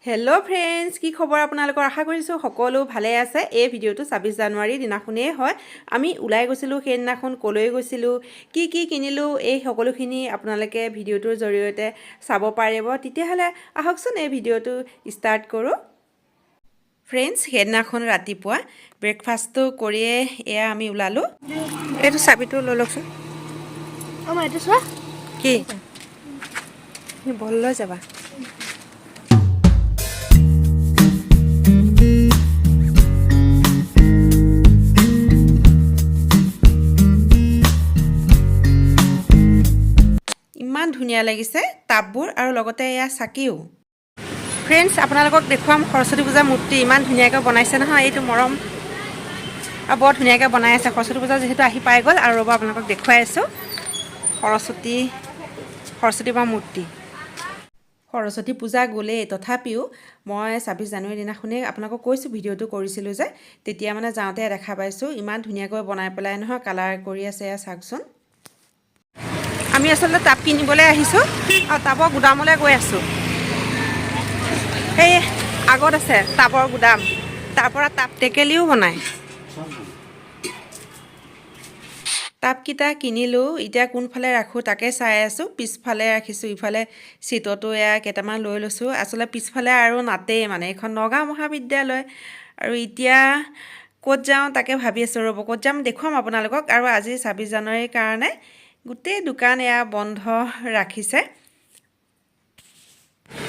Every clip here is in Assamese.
হেল্ল' ফ্ৰেণ্ডছ, কি খবৰ আপোনালোকৰ? আশা কৰিছোঁ সকলো ভালে আছে। এই ভিডিঅ'টো 26 জানুৱাৰীৰ দিনাখনেই হয়। আমি ওলাই গৈছিলোঁ, সেইদিনাখন ক'লৈ গৈছিলোঁ, কি কিনিলোঁ, এই সকলোখিনি আপোনালোকে ভিডিঅ'টোৰ জৰিয়তে চাব পাৰিব। তেতিয়াহ'লে আহকচোন এই ভিডিঅ'টো ষ্টাৰ্ট কৰোঁ। ফ্ৰেণ্ডছ, সেইদিনাখন ৰাতিপুৱা ব্ৰেকফাষ্টটো কৰিয়ে এয়া আমি ওলালোঁ। এইটো চাবিটো লৈ লওকচোন। এইটো চোৱা কি বল লৈ যাবা? ইমান ধুনীয়া লাগিছে টাববোৰ, আৰু লগতে এয়া চাকিও। ফ্ৰেণ্ডছ, আপোনালোকক দেখুৱাম সৰস্বতী পূজাৰ মূৰ্তি ইমান ধুনীয়াকৈ বনাইছে নহয়। এইটো মৰম আৰু বৰ ধুনীয়াকৈ বনাই আছে। সৰস্বতী পূজা যিহেতু আহি পাই গ'ল, আৰু ৰ'ব আপোনালোকক দেখুৱাই আছোঁ সৰস্বতী মা মূৰ্তি। সৰস্বতী পূজা গ'লেই, তথাপিও মই 26 জানুৱাৰীৰ দিনাখনেই আপোনালোকক কৈছোঁ, ভিডিঅ'টো কৰিছিলোঁ যে, তেতিয়া মানে যাওঁতে দেখা পাইছোঁ ইমান ধুনীয়াকৈ বনাই পেলাই নহয়, কালাৰ কৰি আছে। এয়া চাওকচোন। আমি আচলতে টাব কিনিবলৈ আহিছোঁ আৰু টাবৰ গুদামলৈ গৈ আছোঁ। সেই আগত আছে টাবৰ গুদাম, তাৰ পৰা টাব টেকেলিও বনায়। টাবকেইটা কিনিলোঁ, এতিয়া কোনফালে ৰাখোঁ তাকে চাই আছোঁ। পিছফালে ৰাখিছোঁ, ইফালে চিটতো এয়া কেইটামান লৈ লৈছোঁ। আচলতে পিছফালে আৰু নাতেই, মানে এইখন নগাঁও মহাবিদ্যালয়। আৰু এতিয়া ক'ত যাওঁ তাকে ভাবি আছোঁ। ৰ'ব, ক'ত যাম দেখুৱাম আপোনালোকক। আৰু আজি 26 জানুৱাৰীৰ কাৰণে গোটেই দোকান এয়া বন্ধ ৰাখিছে।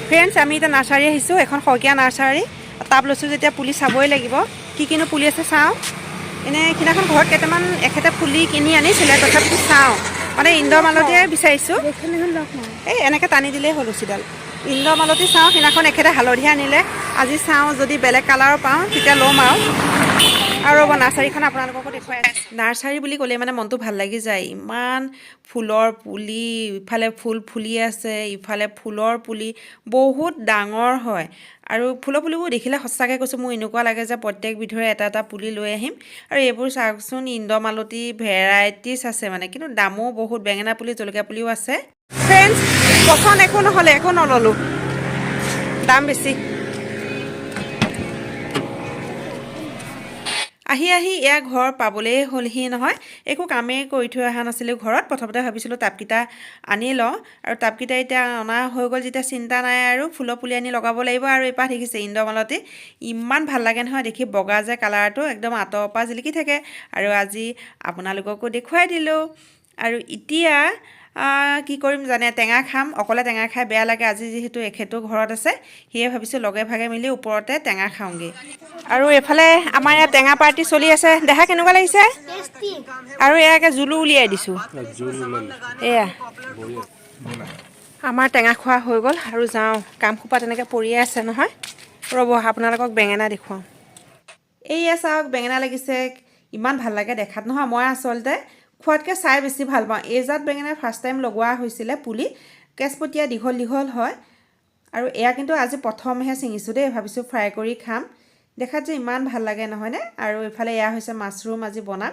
ফ্ৰেণ্ডছ, আমি এতিয়া নাৰ্চাৰী আহিছোঁ, এখন শইকীয়া নাৰ্চাৰী। টাব লৈছোঁ যেতিয়া পুলি চাবই লাগিব। কিনো পুলি আছে চাওঁ। এনেই সিদিনাখন ঘৰত কেইটামান এখেতে পুলি কিনি আনিছিলে, তথাপিতো চাওঁ। মানে ইন্দ্ৰমালতীয়ে বিচাৰিছোঁ। এই এনেকৈ টানি দিলেই হ'ল ৰছীডাল। ইন্দ্ৰমালতী চাওঁ, সিদিনাখন এখেতে হালধীয়া আনিলে। আজি চাওঁ, যদি বেলেগ কালাৰৰ পাওঁ তেতিয়া ল'ম আৰু ৰ'ব, নাৰ্চাৰীখন আপোনালোককো দেখুৱাই আছোঁ। নাৰ্চাৰী বুলি ক'লে মানে মনটো ভাল লাগি যায়। ইমান ফুলৰ পুলি, ইফালে ফুল ফুলি আছে, ইফালে ফুলৰ পুলি বহুত ডাঙৰ হয়। আৰু ফুলৰ পুলিবোৰ দেখিলে সঁচাকৈ কৈছোঁ, মোৰ এনেকুৱা লাগে যে প্ৰত্যেকবিধৰে এটা এটা পুলি লৈ আহিম। আৰু এইবোৰ চাওকচোন, ইন্দ্ৰমালতী ভেৰাইটিছ আছে মানে, কিন্তু দামো বহুত। বেঙেনা পুলি, জলকীয়া পুলিও আছে। ফ্ৰেণ্ডছ, পচন্দ একো নহ'লে, একো নল'লোঁ, দাম বেছি। আহি এয়া ঘৰ পাবলেই হ'লহি নহয়। একো কামেই কৰি থৈ অহা নাছিলোঁ ঘৰত। প্ৰথমতে ভাবিছিলোঁ টাবকেইটা আনি লওঁ, আৰু টাবকেইটা এতিয়া অনা হৈ গ'ল যেতিয়া চিন্তা নাই আৰু। ফুলৰ পুলি আনি লগাব লাগিব। আৰু এইপাহ দেখিছে ইন্দ্ৰমালতী, ইমান ভাল লাগে নহয় দেখি। বগা যে কালাৰটো, একদম আঁতৰৰ পৰা জিলিকি থাকে। আৰু আজি আপোনালোককো দেখুৱাই দিলোঁ। আৰু এতিয়া কি কৰিম জানে? টেঙা খাম। অকলে টেঙা খাই বেয়া লাগে। আজি যিহেতু এখেতো ঘৰত আছে, সেয়ে ভাবিছোঁ লগে ভাগে মিলি ওপৰতে টেঙা খাওঁগৈ। আৰু এইফালে আমাৰ ইয়াত টেঙা পাৰ্টি চলি আছে। দেহা কেনেকুৱা লাগিছে? আৰু এয়াকে জোলো উলিয়াই দিছোঁ। এয়া আমাৰ টেঙা খোৱা হৈ গ'ল, আৰু যাওঁ। কামসোপা তেনেকৈ পৰিয়ে আছে নহয়। ৰ'ব, আপোনালোকক বেঙেনা দেখুৱাওঁ। এইয়া চাওক, বেঙেনা লাগিছে। ইমান ভাল লাগে দেখাত নহয়। মই আচলতে খোৱাতকৈ চাই বেছি ভাল পাওঁ। এইজাত বেঙেনা ফাৰ্ষ্ট টাইম লগোৱা হৈছিলে পুলি, কেচপতীয়া দীঘল দীঘল হয়। আৰু এয়া কিন্তু আজি প্ৰথমহে ছিঙিছোঁ দেই। ভাবিছোঁ ফ্ৰাই কৰি খাম। দেখাত যে ইমান ভাল লাগে নহয়নে? আৰু এইফালে এয়া হৈছে মাছৰুম আজি বনাম।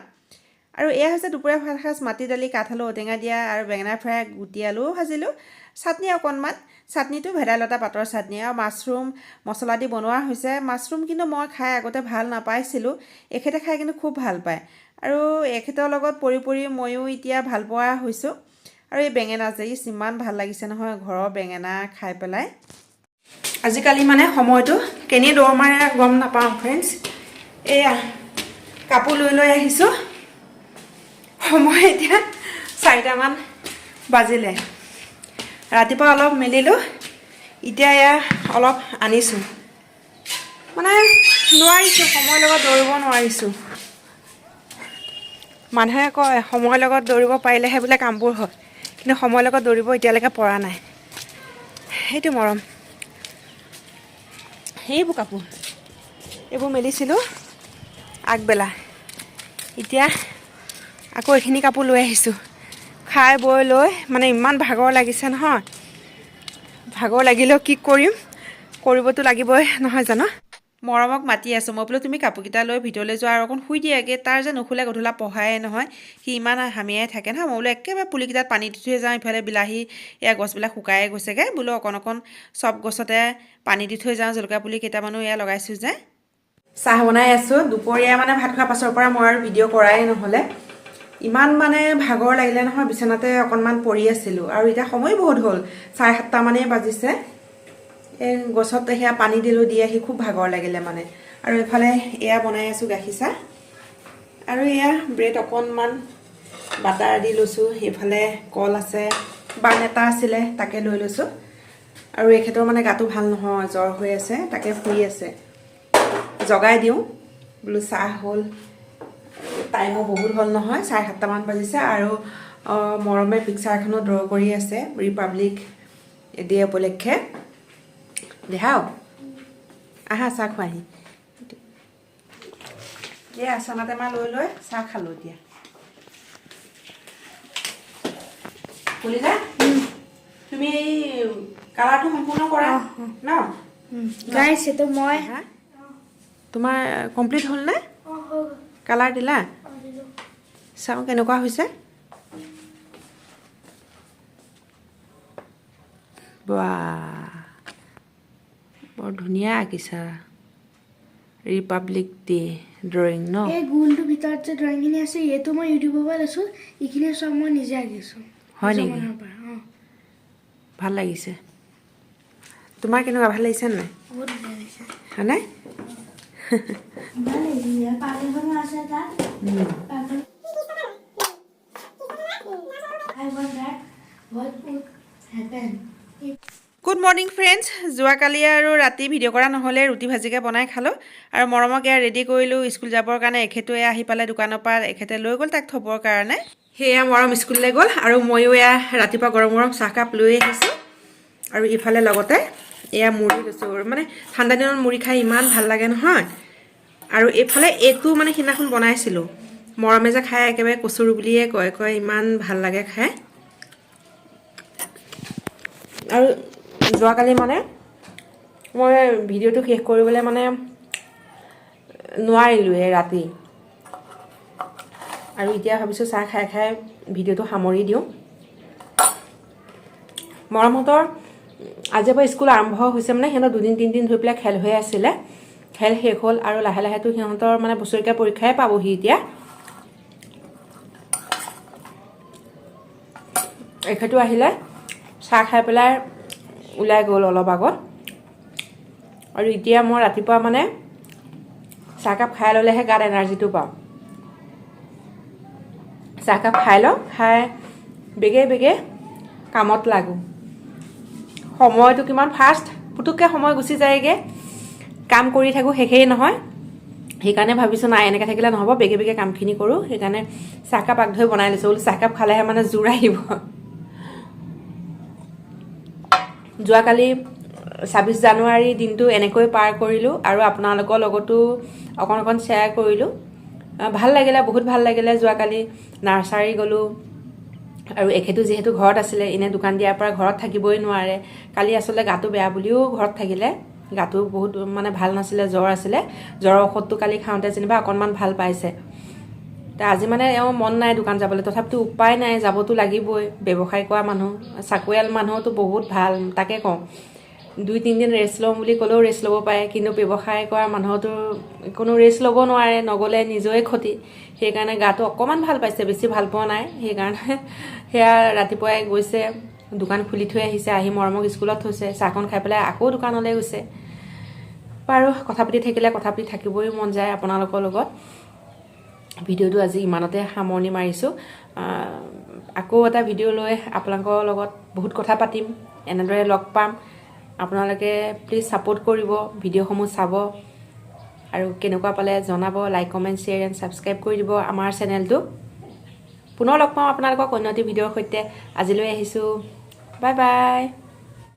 আৰু এয়া হৈছে দুপৰীয়া ভাত সাজ, মাটি দালি, কাঠ আলু ঔটেঙা দিয়া, আৰু বেঙেনা ফ্ৰাই, গুটি আলুও ভাজিলোঁ, চাটনি অকণমান। চাটনিটো ভেদাইলতা পাতৰ চাটনি, আৰু মাছৰুম মছলা দি বনোৱা হৈছে। মাছৰুম কিন্তু মই খাই আগতে ভাল নাপাইছিলোঁ, এখেতে খাই কিন্তু খুব ভাল পায়। আৰু এখেতৰ লগত পৰি ময়ো এতিয়া ভাল পোৱা হৈছোঁ। আৰু এই বেঙেনা যে ইমান ভাল লাগিছে নহয়, ঘৰৰ বেঙেনা খাই পেলাই। আজিকালি মানে সময়টো কেনি দৌৰ মাৰে গম নাপাওঁ ফ্ৰেণ্ডছ। এয়া কাপোৰ লৈ আহিছোঁ। সময় এতিয়া 4টামান বাজিলে। ৰাতিপুৱা অলপ মেলিলোঁ, এতিয়া এয়া অলপ আনিছোঁ। মানে নোৱাৰিছোঁ, সময়ৰ লগত দৌৰিব নোৱাৰিছোঁ। মানুহে কয় সময়ৰ লগত দৌৰিব পাৰিলেহে বোলে কামবোৰ হয়, কিন্তু সময়ৰ লগত দৌৰিব এতিয়ালৈকে পৰা নাই। সেইটো মৰম। সেইবোৰ কাপোৰ, এইবোৰ মেলিছিলোঁ আগবেলা। এতিয়া আকৌ এইখিনি কাপোৰ লৈ আহিছোঁ। খাই বৈ লৈ মানে ইমান ভাগৰ লাগিছে নহয়। ভাগৰ লাগিলেও কি কৰিম, কৰিবতো লাগিবই নহয় জানো। মৰমক মাতি আছোঁ মই বোলো তুমি কাপোৰকেইটা লৈ ভিতৰলৈ যোৱা আৰু অকণ শুই দিয়াগৈ তাৰ যে নুশুলে গধূলা পঢ়ায়ে নহয় সি ইমান হামিয়াই থাকে নহয় মই বোলো একেবাৰে পুলিকেইটাত পানী দি থৈ যাওঁ ইফালে বিলাহী এয়া গছবিলাক শুকাই গৈছেগৈ বোলো অকণ অকণ চব গছতে পানী দি থৈ যাওঁ জলকীয়া পুলি কেইটামানো এয়া লগাইছোঁ যে চাহ বনাই আছোঁ দুপৰীয়া মানে ভাত খোৱাৰ পাছৰ পৰা মই আৰু ভিডিঅ' কৰাই নহ'লে ইমান মানে ভাগৰ লাগিলে নহয় বিচনাতে অকণমান পৰি আছিলোঁ আৰু এতিয়া সময় বহুত হ'ল 7:30 মানেই বাজিছে এই গছত সেয়া পানী দিলোঁ দি আহি খুব ভাগৰ লাগিলে মানে আৰু এইফালে এয়া বনাই আছোঁ গাখীৰ চাহ আৰু এয়া ব্ৰেড অকণমান বাটাৰ দি লৈছোঁ এইফালে কল আছে বান এটা আছিলে তাকে লৈ লৈছোঁ আৰু এখেতৰ মানে গাটো ভাল নহয় জ্বৰ হৈ আছে তাকে শুই আছে জগাই দিওঁ বোলো চাহ হ'ল টাইমো বহুত হ'ল নহয় 7:30 মান বাজিছে আৰু মৰমে পিকচাৰ এখনো ড্ৰ কৰি আছে ৰিপাব্লিক ডে উপলক্ষে দেখাও আহা চাহ খোৱাহি দিয়া চানা টেমা লৈ লৈ চাহ খালোঁ এতিয়া কলিজা তুমি এই কালাৰটো সম্পূৰ্ণ কৰা ন গাইছ এইটো মই তোমাৰ কমপ্লিট হ'ল নে কালাৰ দিলা চাওঁ কেনেকুৱা হৈছে বাহ বৰ ধুনীয়া আঁকিছা ৰিপাব্লিক ডে ড্ৰয়িং ন এই গোলটো ভিতৰত যে ড্ৰয়িংখিনি আছে এইটো মই ইউটিউবৰ পৰা লৈছোঁ এইখিনি চব মই নিজে আঁকিছোঁ হয় নেকি ভাল লাগিছে তোমাৰ কেনেকুৱা ভাল লাগিছে নাই বহুত ভাল লাগিছে হয়নে ভাল লাগিছে পানীখনো আছে তাত I want that. What would happen if good morning friends যোৱাকালি আৰু ৰাতি ভিডিঅ' কৰা নহ'লে ৰুটি ভাজিকৈ বনাই খালোঁ আৰু মৰমক এয়া ৰেডি কৰিলোঁ স্কুল যাবৰ কাৰণে এখেতে আহি পালে দোকানৰ পৰা এখেতে লৈ গ'ল তাক থ'বৰ কাৰণে সেয়া মৰম স্কুললৈ গ'ল আৰু ময়ো এয়া ৰাতিপুৱা গৰম গৰম চাহকাপ লৈ আহিছোঁ আৰু ইফালে লগতে এয়া মুড়ি লৈছোঁ মানে ঠাণ্ডা দিনত মুড়ি খাই ইমান ভাল লাগে নহয় আৰু এইফালে এইটো মানে সিদিনাখন বনাইছিলোঁ মৰমে যে খাই একেবাৰে কচুৰ বুলিয়ে কয় ইমান ভাল লাগে খাই আৰু যোৱাকালি মানে মই ভিডিঅ'টো শেষ কৰিবলৈ মানে নোৱাৰিলোঁৱে ৰাতি আৰু এতিয়া ভাবিছোঁ চাহ খাই খাই ভিডিঅ'টো সামৰি দিওঁ মৰমহঁতৰ আজিৰ পৰা স্কুল আৰম্ভ হৈছে মানে সিহঁতৰ 2-3 দিন ধৰি পেলাই খেল হৈ আছিলে খেল শেষ হ'ল আৰু লাহে লাহেতো সিহঁতৰ মানে বছৰেকীয়া পৰীক্ষাই পাবহি এতিয়া এখেতো আহিলে চাহ খাই পেলাই ওলাই গ'ল অলপ আগত আৰু এতিয়া মই ৰাতিপুৱা মানে চাহকাপ খাই ল'লেহে গাত এনাৰ্জিটো পাওঁ চাহকাপ খাই লওঁ খাই বেগে বেগে কামত লাগোঁ সময়টো কিমান ফাষ্ট পুতুককৈ সময় গুচি যায়গৈ কাম কৰি থাকোঁ শেষেই নহয় সেইকাৰণে ভাবিছোঁ নাই এনেকৈ থাকিলে নহ'ব বেগে বেগে কামখিনি কৰোঁ সেইকাৰণে চাহকাপ আগ ধৰি বনাই লৈছোঁ বোলো চাহকাপ খালেহে মানে জোৰ আহিব যোৱাকালি 26 জানুৱাৰী দিনটো এনেকৈ পাৰ কৰিলোঁ আৰু আপোনালোকৰ লগতো অকণ অকণ শ্বেয়াৰ কৰিলোঁ ভাল লাগিলে বহুত ভাল লাগিলে যোৱাকালি নাৰ্চাৰী গ'লোঁ আৰু এখেতো যিহেতু ঘৰত আছিলে এনে দোকান দিয়াৰ পৰা ঘৰত থাকিবই নোৱাৰে কালি আচলতে গাটো বেয়া বুলিও ঘৰত থাকিলে গাটো বহুত মানে ভাল নাছিলে জ্বৰ আছিলে জ্বৰৰ ঔষধটো কালি খাওঁতে যেনিবা অকণমান ভাল পাইছে আজি মানে এওঁ মন নাই দোকান যাবলৈ তথাপিতো উপায় নাই যাবতো লাগিবই ব্যৱসায় কৰা মানুহ চাকৰিয়াল মানুহতো বহুত ভাল তাকে কওঁ 2-3 দিন ৰেষ্ট ল'ম বুলি ক'লেও ৰেষ্ট ল'ব পাৰে কিন্তু ব্যৱসায় কৰা মানুহতো কোনো ৰেষ্ট ল'ব নোৱাৰে নগ'লে নিজৰে ক্ষতি সেইকাৰণে গাটো অকণমান ভাল পাইছে বেছি ভাল পোৱা নাই সেইকাৰণে সেয়া ৰাতিপুৱাই গৈছে দোকান খুলি থৈ আহিছে আহি মৰমক স্কুলত থৈছে চাহকণ খাই পেলাই আকৌ দোকানলৈ গৈছে বাৰু কথা পাতি থাকিলে কথা পাতি থাকিবই মন যায় আপোনালোকৰ লগত ভিডিঅ'টো আজি ইমানতে সামৰণি মাৰিছোঁ আকৌ এটা ভিডিঅ' লৈ আপোনালোকৰ লগত বহুত কথা পাতিম এনেদৰে লগ পাম আপোনালোকে প্লিজ ছাপোৰ্ট কৰিব ভিডিঅ'সমূহ চাব আৰু কেনেকুৱা পালে জনাব like comment share and subscribe কৰি দিব আমাৰ চেনেলটো পুনৰ লগ পাম আপোনালোকক অন্য এটি ভিডিঅ'ৰ সৈতে আজিলৈ আহিছোঁ বাই বাই